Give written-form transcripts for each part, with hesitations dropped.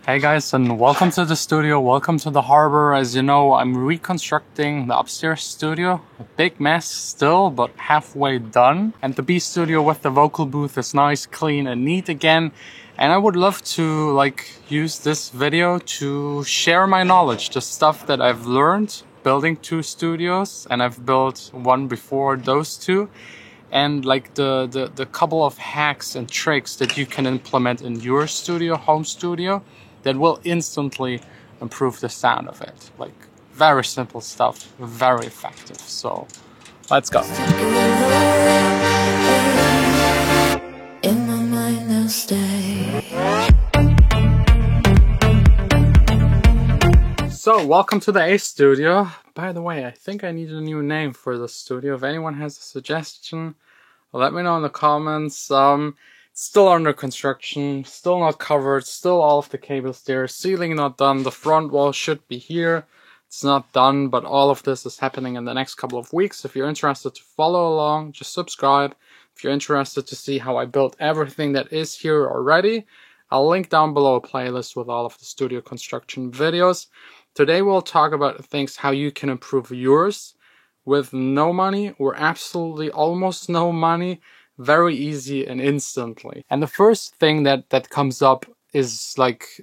Hey guys, and welcome to the studio, welcome to the harbor. As you know, I'm reconstructing the upstairs studio. A big mess still, but halfway done. And the B studio with the vocal booth is nice, clean and neat again. And I would love to use this video to share my knowledge, the stuff that I've learned building two studios, and I've built one before those two. And the couple of hacks and tricks that you can implement in your studio, home studio, that will instantly improve the sound of it. Very simple stuff, very effective. So let's go. In my mind they'll stay. So welcome to the A studio. By the way, I think I need a new name for the studio. If anyone has a suggestion, let me know in the comments. Still under construction, still not covered, still all of the cables there, ceiling not done, the front wall should be here. It's not done, but all of this is happening in the next couple of weeks. If you're interested to follow along, just subscribe. If you're interested to see how I built everything that is here already, I'll link down below a playlist with all of the studio construction videos. Today we'll talk about things how you can improve yours with no money or absolutely almost no money, very easy and instantly. And the first thing that comes up is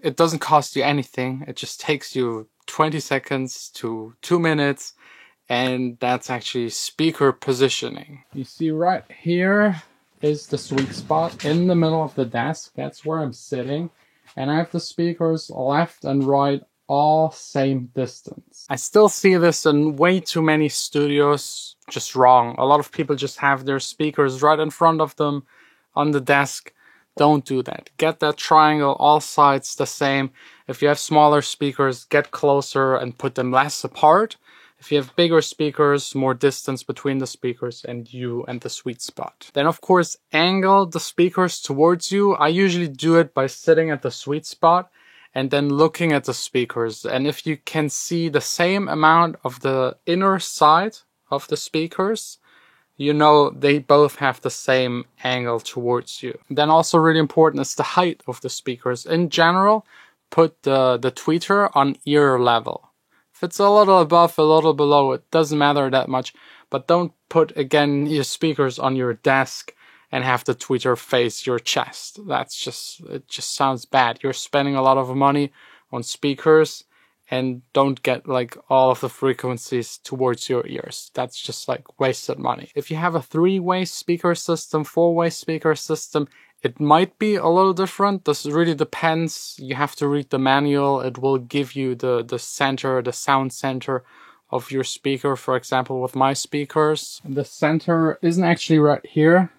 it doesn't cost you anything. It just takes you 20 seconds to 2 minutes, and that's actually speaker positioning. You see right here is the sweet spot in the middle of the desk. That's where I'm sitting, and I have the speakers left and right all same distance. I still see this in way too many studios, just wrong. A lot of people just have their speakers right in front of them on the desk. Don't do that. Get that triangle, all sides the same. If you have smaller speakers, get closer and put them less apart. If you have bigger speakers, more distance between the speakers and you and the sweet spot. Then of course, angle the speakers towards you. I usually do it by sitting at the sweet spot and then looking at the speakers. And if you can see the same amount of the inner side of the speakers, you know they both have the same angle towards you. Then also really important is the height of the speakers. In general, put the tweeter on ear level. If it's a little above, a little below, it doesn't matter that much. But don't put, again, your speakers on your desk and have the tweeter face your chest. It just sounds bad. You're spending a lot of money on speakers and don't get all of the frequencies towards your ears. That's just wasted money. If you have a 3-way speaker system, 4-way speaker system, it might be a little different. This really depends. You have to read the manual. It will give you the center, the sound center of your speaker. For example, with my speakers, the center isn't actually right here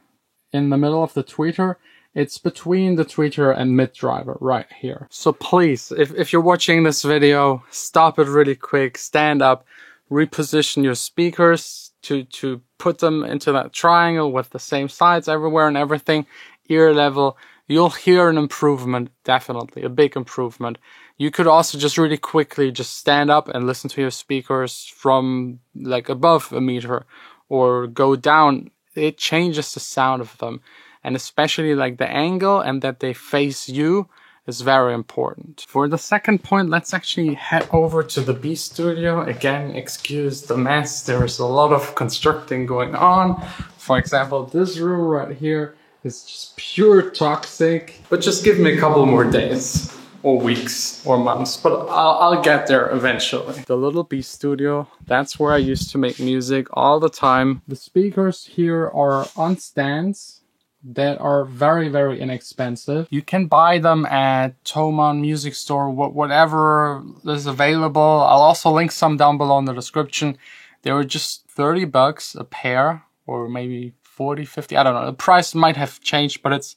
in the middle of the tweeter. It's between the tweeter and mid driver right here. So please, if you're watching this video, stop it really quick, stand up, reposition your speakers to put them into that triangle with the same sides everywhere and everything, ear level. You'll hear an improvement, definitely, a big improvement. You could also just really quickly just stand up and listen to your speakers from above a meter or go down. It changes the sound of them. And especially the angle and that they face you is very important. For the second point, let's actually head over to the B studio. Again, excuse the mess. There is a lot of constructing going on. For example, this room right here is just pure toxic. But just give me a couple more days or weeks or months, but I'll get there eventually. The little B studio, that's where I used to make music all the time. The speakers here are on stands that are very, very inexpensive. You can buy them at Thomann Music Store, whatever is available. I'll also link some down below in the description. They were just 30 bucks a pair, or maybe 40, 50, I don't know. The price might have changed, but it's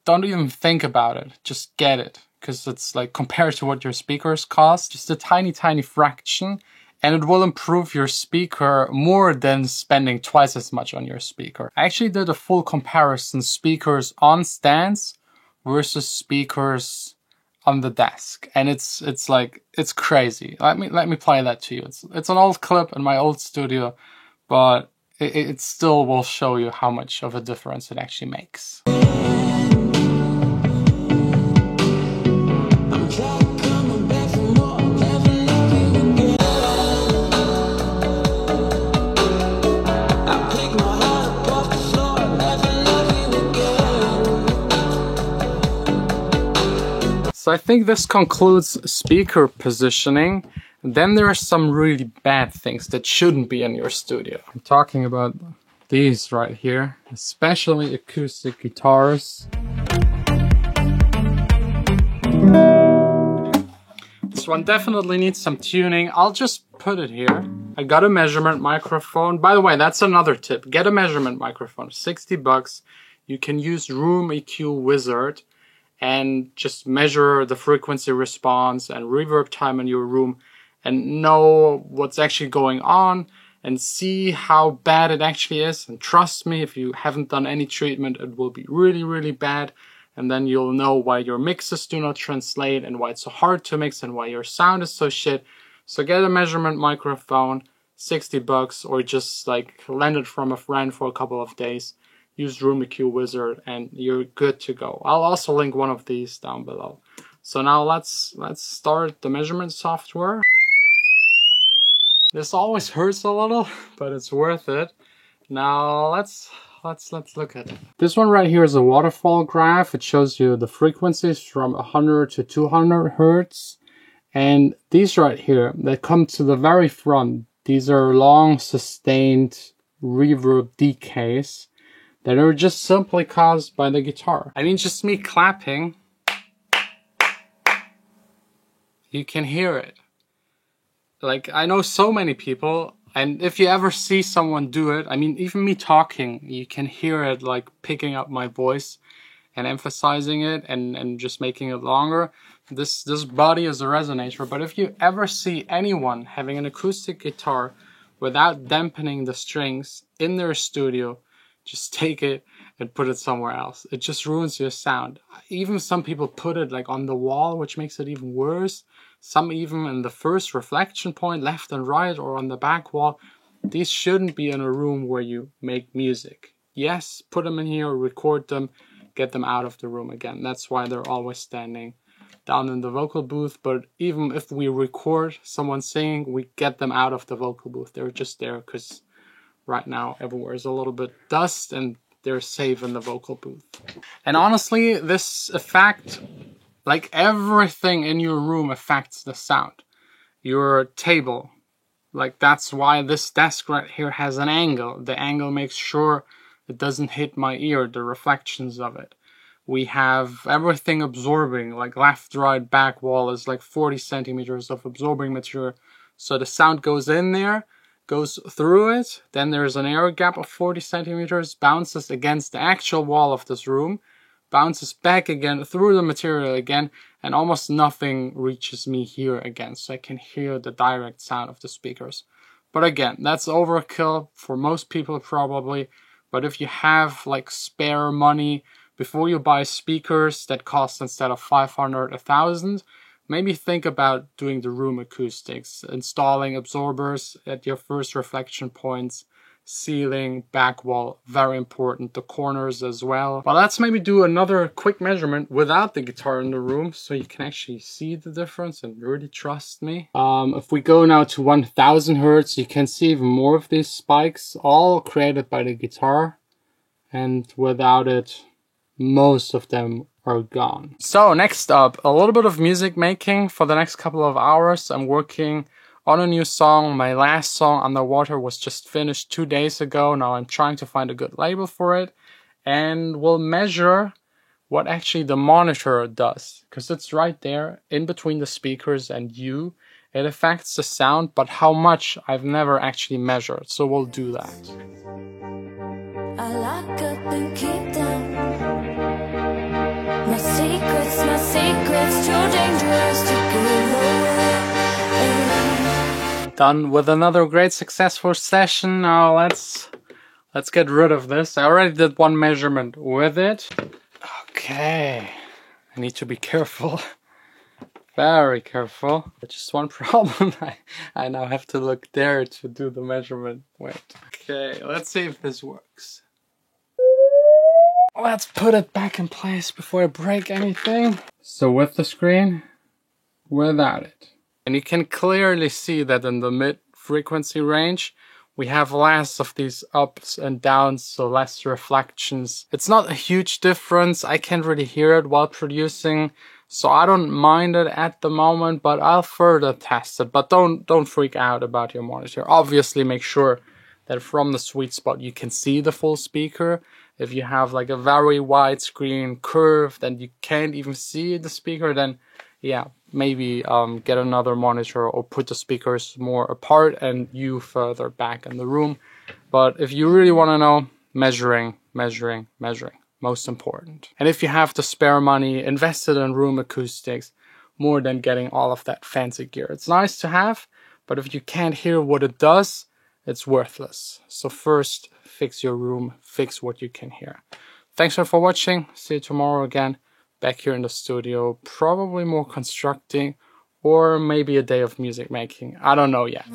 don't even think about it. Just get it. Because it's compared to what your speakers cost, just a tiny, tiny fraction. And it will improve your speaker more than spending twice as much on your speaker. I actually did a full comparison, speakers on stands versus speakers on the desk. And it's crazy. Let me play that to you. It's an old clip in my old studio, but it still will show you how much of a difference it actually makes. So I think this concludes speaker positioning. Then there are some really bad things that shouldn't be in your studio. I'm talking about these right here, especially acoustic guitars. This one definitely needs some tuning. I'll just put it here. I got a measurement microphone. By the way, that's another tip. Get a measurement microphone, 60 bucks. You can use Room EQ Wizard and just measure the frequency response and reverb time in your room and know what's actually going on and see how bad it actually is. And trust me, if you haven't done any treatment, it will be really, really bad. And then you'll know why your mixes do not translate and why it's so hard to mix and why your sound is so shit. So get a measurement microphone, 60 bucks, or just like lend it from a friend for a couple of days. Use Room EQ Wizard and you're good to go. I'll also link one of these down below. So now let's start the measurement software. This always hurts a little, but it's worth it. Now let's look at it. This one right here is a waterfall graph. It shows you the frequencies from 100 to 200 hertz. And these right here, that come to the very front, these are long sustained reverb decays that are just simply caused by the guitar. I mean, just me clapping, you can hear it. Like, I know so many people, and if you ever see someone do it, I mean, even me talking, you can hear it like picking up my voice and emphasizing it and just making it longer. This body is a resonator, but if you ever see anyone having an acoustic guitar without dampening the strings in their studio, just take it and put it somewhere else. It just ruins your sound. Even some people put it like on the wall, which makes it even worse. Some even in the first reflection point, left and right, or on the back wall. These shouldn't be in a room where you make music. Yes, put them in here, record them, get them out of the room again. That's why they're always standing down in the vocal booth. But even if we record someone singing, we get them out of the vocal booth. They're just there because right now everywhere is a little bit dust and they're safe in the vocal booth. And honestly, this effect, like everything in your room, affects the sound. Your table, like that's why this desk right here has an angle. The angle makes sure it doesn't hit my ear, the reflections of it. We have everything absorbing, like left, right, back wall is like 40 centimeters of absorbing material. So the sound goes in there, goes through it, then there's an air gap of 40 centimeters, bounces against the actual wall of this room, bounces back again through the material again, and almost nothing reaches me here again, so I can hear the direct sound of the speakers. But again, that's overkill for most people probably, but if you have like spare money, before you buy speakers that cost instead of 500, 1,000, maybe think about doing the room acoustics, installing absorbers at your first reflection points, ceiling, back wall, very important, the corners as well. But let's maybe do another quick measurement without the guitar in the room so you can actually see the difference and really trust me. If we go now to 1000 hertz, you can see even more of these spikes, all created by the guitar, and without it, most of them are gone. So next up, a little bit of music making for the next couple of hours. I'm working on a new song. My last song, Underwater, was just finished 2 days ago. Now I'm trying to find a good label for it, and we'll measure what actually the monitor does, because it's right there in between the speakers and you. It affects the sound, but how much I've never actually measured, so we'll do that. I lock up and keep them. My secrets, too dangerous to give away. Done with another great successful session. Now let's get rid of this. I already did one measurement with it. Okay, I need to be careful. Very careful. But just one problem. I now have to look there to do the measurement. Wait. Okay, let's see if this works. Let's put it back in place before I break anything. So with the screen, without it. And you can clearly see that in the mid frequency range, we have less of these ups and downs, so less reflections. It's not a huge difference. I can't really hear it while producing. So I don't mind it at the moment, but I'll further test it. But don't freak out about your monitor. Obviously make sure that from the sweet spot you can see the full speaker. If you have like a very wide screen curve that you can't even see the speaker, then yeah, maybe get another monitor or put the speakers more apart and you further back in the room. But if you really want to know, measuring. Most important. And if you have the spare money, invest it in room acoustics more than getting all of that fancy gear. It's nice to have, but if you can't hear what it does, it's worthless. So first, fix your room, fix what you can hear. Thanks for watching. See you tomorrow again, back here in the studio, probably more constructing or maybe a day of music making. I don't know yet.